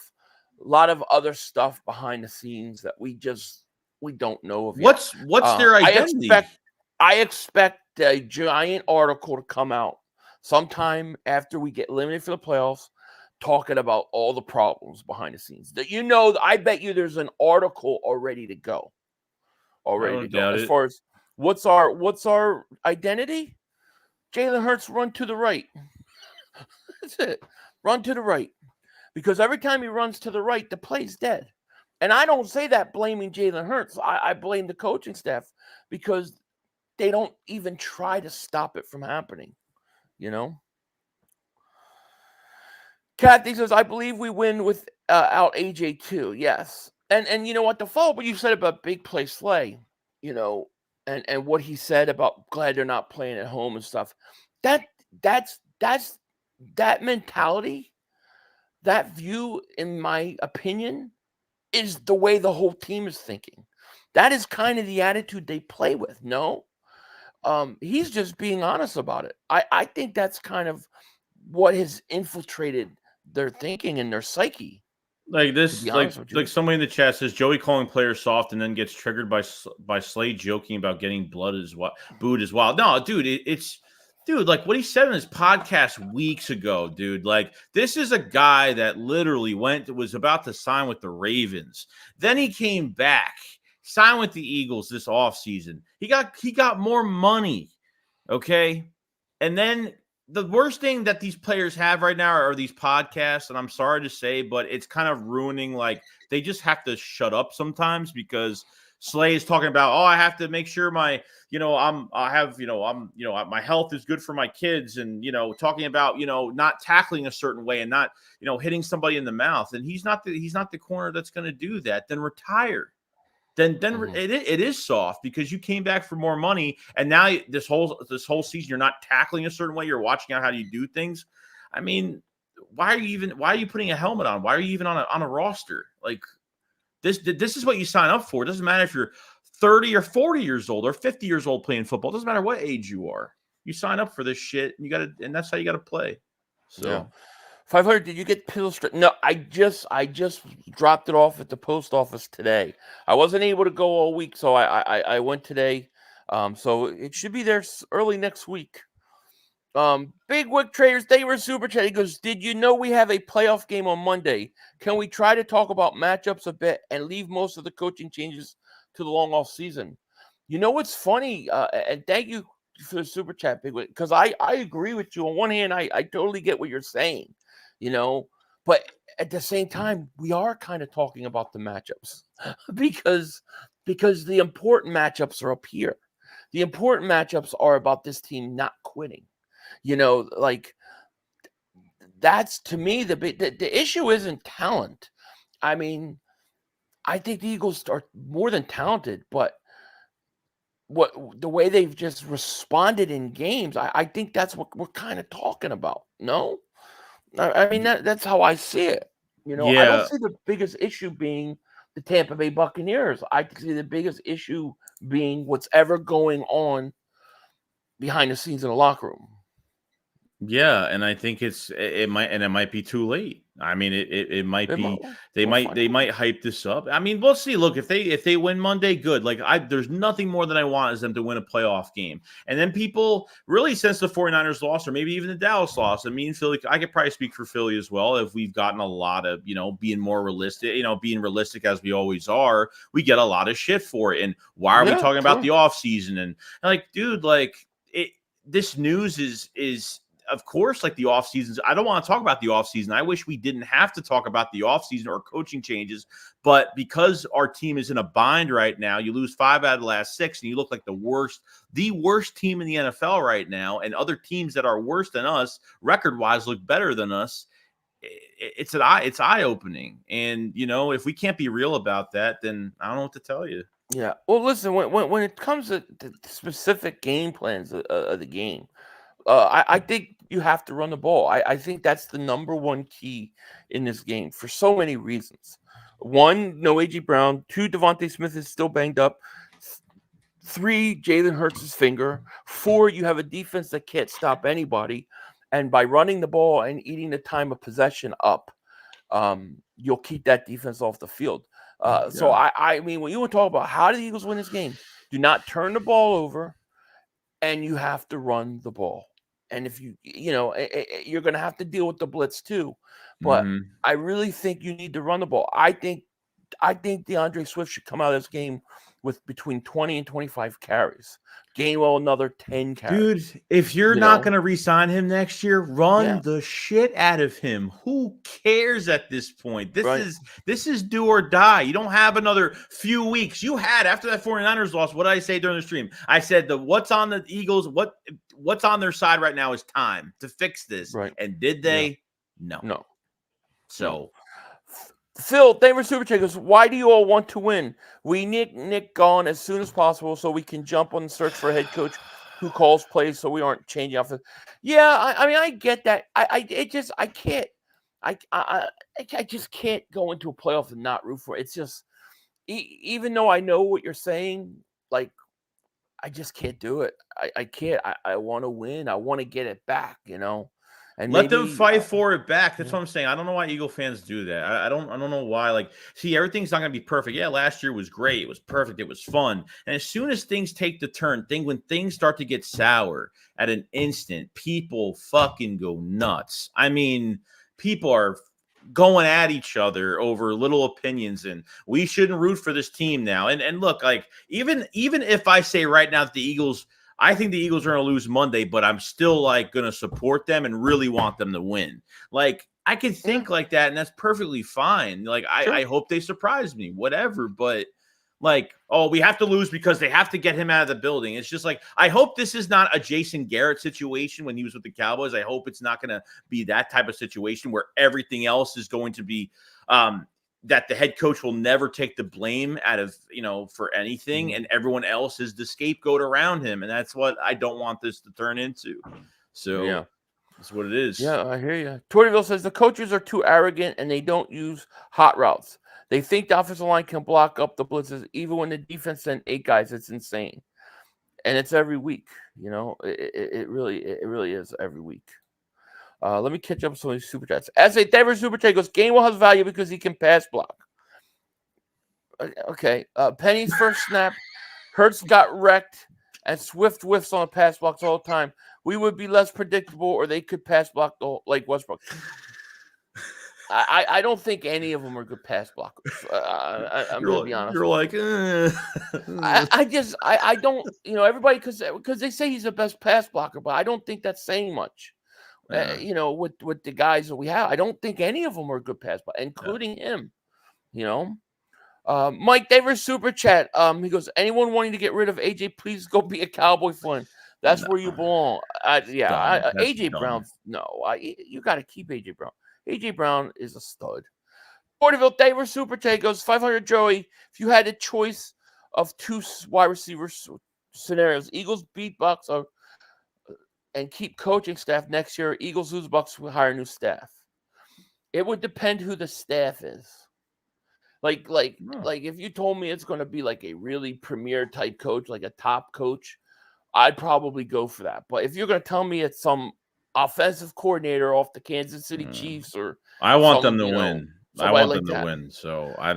other stuff behind the scenes that we don't know of yet. What's their identity? I expect a giant article to come out sometime after we get eliminated for the playoffs, talking about all the problems behind the scenes. That I bet you there's an article already to go. As far as what's our identity? Jalen Hurts run to the right. That's it. Run to the right. Because every time he runs to the right, the play's dead. And I don't say that blaming Jalen Hurts. I blame the coaching staff because they don't even try to stop it from happening. Kathy says, I believe we win without AJ too. Yes. And you know what? The follow-up what you said about big play Slay, and what he said about glad they're not playing at home and stuff. That's that mentality, that view, in my opinion, is the way the whole team is thinking. That is kind of the attitude they play with. No, he's just being honest about it. I think that's kind of what has infiltrated their thinking and their psyche. Like this, like somebody in the chat says Joey calling players soft and then gets triggered by Slade joking about getting booed as well. No, dude, Dude, like what he said in his podcast weeks ago, dude, like this is a guy that literally was about to sign with the Ravens. Then he came back, signed with the Eagles this offseason. He got more money, okay? And then the worst thing that these players have right now are these podcasts, and I'm sorry to say, but it's kind of ruining, like they just have to shut up sometimes because Slay is talking about, I have to make sure my health is good for my kids, and talking about not tackling a certain way and not hitting somebody in the mouth, and he's not the corner that's going to do that. Then retire. Then it is soft because you came back for more money, and now this whole season you're not tackling a certain way. You're watching out how you do things. I mean, why are you putting a helmet on? Why are you even on a roster? Like this is what you sign up for. It doesn't matter if you're 30 or 40 years old or 50 years old playing football. It doesn't matter what age you are. You sign up for this shit, and that's how you got to play. So. Yeah. 500, did you get pills? No, I just dropped it off at the post office today. I wasn't able to go all week, so I went today. So it should be there early next week. Big Wick Traders, they were super chat. He goes, did you know we have a playoff game on Monday? Can we try to talk about matchups a bit and leave most of the coaching changes to the long off season? What's funny, and thank you for the super chat, Big Wick, because I agree with you. On one hand, I totally get what you're saying. But at the same time, we are kind of talking about the matchups because the important matchups are up here. The important matchups are about this team not quitting. Like that's, to me, the issue isn't talent. I mean, I think the Eagles are more than talented, but the way they've just responded in games, I think that's what we're kind of talking about. No? I mean, that's how I see it. I don't see the biggest issue being the Tampa Bay Buccaneers. I see the biggest issue being what's ever going on behind the scenes in the locker room. Yeah, and I think it might be too late. I mean, it might be they might hype this up. I mean, we'll see. Look, if they win Monday, good. Like there's nothing more than I want is them to win a playoff game. And then people really, since the 49ers lost, or maybe even the Dallas lost, I mean, Philly, I could probably speak for Philly as well. If we've gotten a lot of, being more realistic, being realistic as we always are, we get a lot of shit for it. And why are we talking about the offseason? And like, dude, like this news is of course, like the off seasons, I don't want to talk about the off season. I wish we didn't have to talk about the off season or coaching changes, but because our team is in a bind right now, you lose 5 out of the last 6, and you look like the worst team in the NFL right now, and other teams that are worse than us record-wise look better than us. It's eye opening, and if we can't be real about that, then I don't know what to tell you. Yeah. Well, listen, when it comes to the specific game plans of the game, I think you have to run the ball. I think that's the number one key in this game for so many reasons. 1, no A.J. Brown. 2, Devontae Smith is still banged up. 3, Jalen Hurts' finger. 4, you have a defense that can't stop anybody. And by running the ball and eating the time of possession up, you'll keep that defense off the field. So I mean, when you want to talk about how do the Eagles win this game, do not turn the ball over, and you have to run the ball. And if you're going to have to deal with the blitz too, but I really think you need to run the ball. I think DeAndre Swift should come out of this game with between 20 and 25 carries. Gainwell another 10 carries. Dude, if you're not going to re-sign him next year, run the shit out of him. Who cares at this point? This is do or die. You don't have another few weeks. You had, after that 49ers loss, what did I say during the stream? I said what's on the Eagles, what's on their side right now is time to fix this. Right. And did they? No. So Phil, thank you for Super Chat goes, why do you all want to win? We need Nick gone as soon as possible so we can jump on the search for a head coach who calls plays so we aren't changing off. Yeah, I mean, I get that. I just can't go into a playoff and not root for it. It's just, even though I know what you're saying, like, I just can't do it. I can't. I want to win. I want to get it back, And let them fight for it back. That's what I'm saying. I don't know why Eagle fans do that. I don't know why. Like, see, everything's not going to be perfect. Yeah, last year was great. It was perfect. It was fun. And as soon as things take the turn, when things start to get sour at an instant, people fucking go nuts. I mean, people are going at each other over little opinions, and we shouldn't root for this team now. And look, like, even if I say right now that I think the Eagles are going to lose Monday, but I'm still like going to support them and really want them to win. Like, I can think like that, and that's perfectly fine. Like, I hope they surprise me, whatever. But like, oh, we have to lose because they have to get him out of the building. It's just like, I hope this is not a Jason Garrett situation when he was with the Cowboys. I hope it's not going to be that type of situation where everything else is going to be that the head coach will never take the blame out of, for anything, and everyone else is the scapegoat around him. And that's what I don't want this to turn into. So yeah, that's what it is. Yeah, I hear you. Tortyville says the coaches are too arrogant and they don't use hot routes. They think the offensive line can block up the blitzes even when the defense sent 8 guys. It's insane. And it's every week, it really is every week. Let me catch up with some of these super chats. As a Denver super chat goes, Gainwell has value because he can pass block. Okay. Penny's first snap, Hurts got wrecked, and Swift whiffs on pass blocks all the time. We would be less predictable, or they could pass block like Westbrook. I don't think any of them are good pass blockers. I'm going to be honest. You're like, I don't, everybody, because they say he's the best pass blocker, but I don't think that's saying much. With the guys that we have, I don't think any of them are good pass blockers, including him. Mike Davis super chat. He goes, anyone wanting to get rid of AJ, please go be a Cowboy fan. That's where you belong. AJ Brown. No, you got to keep AJ Brown. AJ Brown is a stud. Porterville Davis super chat goes 500 Joey. If you had a choice of 2 wide receiver scenarios, Eagles beat Bucks and keep coaching staff next year. Eagles lose, Bucks will hire new staff. It would depend who the staff is. Like if you told me it's going to be like a really premier type coach, like a top coach, I'd probably go for that. But if you're going to tell me it's some offensive coordinator off the Kansas City Chiefs, or I want them to win. I want them to win. So I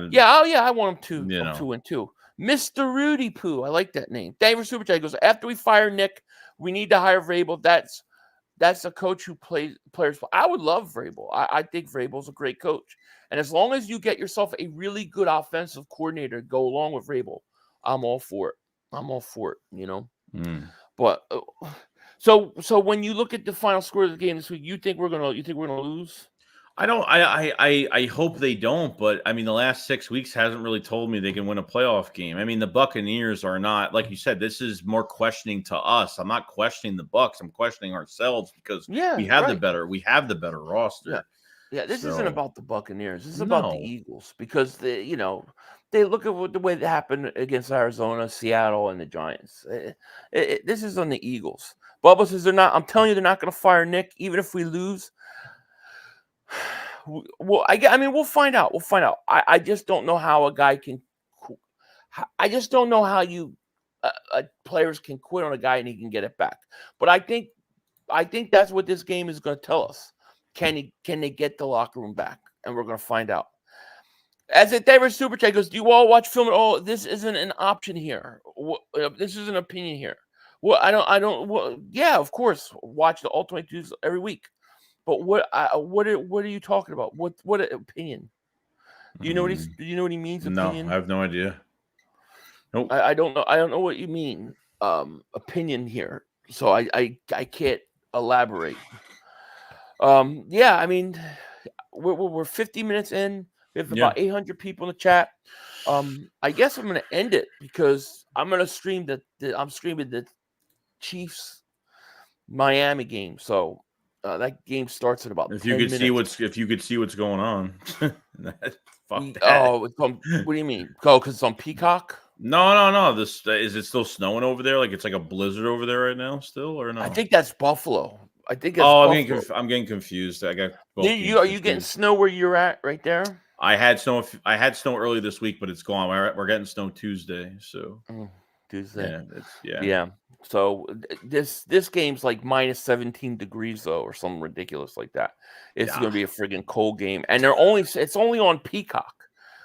want them to 2-2. Mr. Rudy Poo, I like that name. David Super Chat goes, after we fire Nick, we need to hire Vrabel. That's a coach who plays players. I would love Vrabel. I think Vrabel's a great coach. And as long as you get yourself a really good offensive coordinator to go along with Vrabel, I'm all for it. But So when you look at the final score of the game this week, you think we're gonna lose? I don't. I hope they don't. But I mean, the last 6 weeks hasn't really told me they can win a playoff game. I mean, the Buccaneers are not, like you said. This is more questioning to us. I'm not questioning the Bucs. I'm questioning ourselves because we have the better roster. Yeah. This isn't about the Buccaneers. This is about the Eagles because they look at the way that happened against Arizona, Seattle, and the Giants. This is on the Eagles. Bubba says they're not. I'm telling you, they're not going to fire Nick even if we lose. Well, I mean, we'll find out. I just don't know how a guy can. I just don't know how players can quit on a guy and he can get it back. But I think that's what this game is going to tell us. Can they get the locker room back? And we're going to find out. As a David Super Chat goes, do you all watch film at all? This isn't an option here. This is an opinion here. Well, I don't. Well, yeah, of course, watch the Ultimate News every week. But what are you talking about? What opinion? Do you know what he means? Opinion? No, I have no idea. Nope. I don't know. I don't know what you mean. Opinion here. So I can't elaborate. Yeah, I mean, we're 50 minutes in. We have about 800 people in the chat. I guess I'm going to end it because I'm going to stream I'm streaming the Chiefs Miami game. So. That game starts in about. If 10 you could minutes. see what's going on. Fuck that. Oh, what do you mean? Oh, because it's on Peacock. No. This is it still snowing over there? Like it's like a blizzard over there right now, still, or no? I think that's Buffalo. I think. It's I'm getting confused. I got. Are you getting snow where you're at right there? I had snow early early this week, but it's gone. We're getting snow Tuesday. So Tuesday. Yeah. So this game's like minus 17 degrees though, or something ridiculous like that. It's going to be a friggin' cold game, and it's only on Peacock.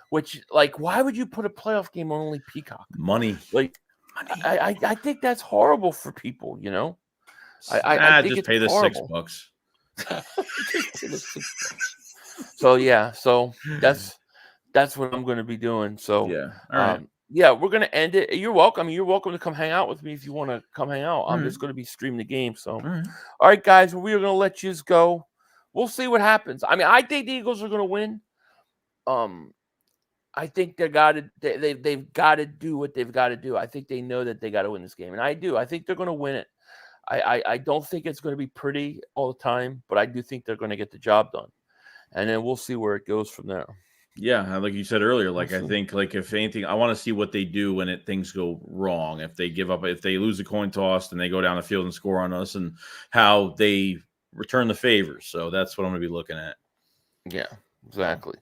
Which, like, why would you put a playoff game on only Peacock? Money. Like, I think that's horrible for people. You know, I think just pay the horrible. $6. So that's what I'm going to be doing. So yeah, all right. Yeah, we're going to end it. You're welcome. You're welcome to come hang out with me if you want to come hang out. I'm just going to be streaming the game. So, all right, guys, we're going to let you go. We'll see what happens. I mean, I think the Eagles are going to win. I think they've got to do what they've got to do. I think they know that they got to win this game, and I do. I think they're going to win it. I don't think it's going to be pretty all the time, but I do think they're going to get the job done, and then we'll see where it goes from there. Yeah, like you said earlier, like I think, like if anything, I want to see what they do when things go wrong. If they give up, if they lose a coin toss and they go down the field and score on us, and how they return the favor. So that's what I'm going to be looking at. Yeah, exactly.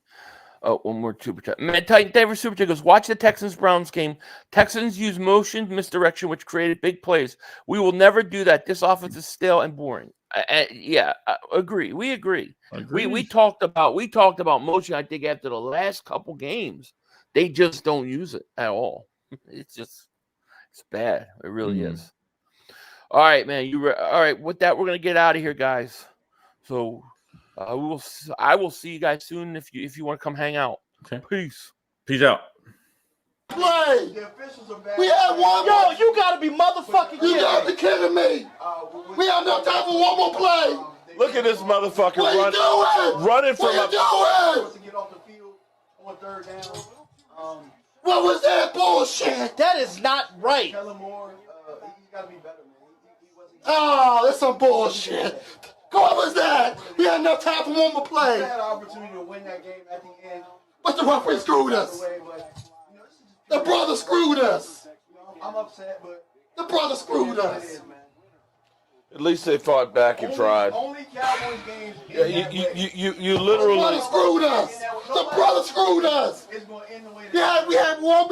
Oh, one more super chat. Man, David Super Chat goes, watch the Texans-Browns game. Texans use motion misdirection, which created big plays. We will never do that. This offense is stale and boring. Agree. We agree. We talked about motion. I think after the last couple games, they just don't use it at all. It's bad. It really is. All right, man. All right. With that, we're gonna get out of here, guys. So I will see you guys soon if you want to come hang out. Okay. Peace out. Play. We had one. Yo, you gotta be motherfucking kidding. You gotta be kidding me. We have no time for one more play. Look at this motherfucker What running from you doing? to get off the field on third down. What was that bullshit? That is not right. Tell him more. He's gotta be better, man. Oh, that's some bullshit. What was that? We had enough time for one more play. We had an opportunity to win that game at the end. But the referee screwed us. The brother screwed us. I'm upset, but the brother screwed us. At least they fought back and tried. Only Cowboys games. Yeah, you literally. The brother screwed us. The brother screwed us. It's going to end the way. We had one.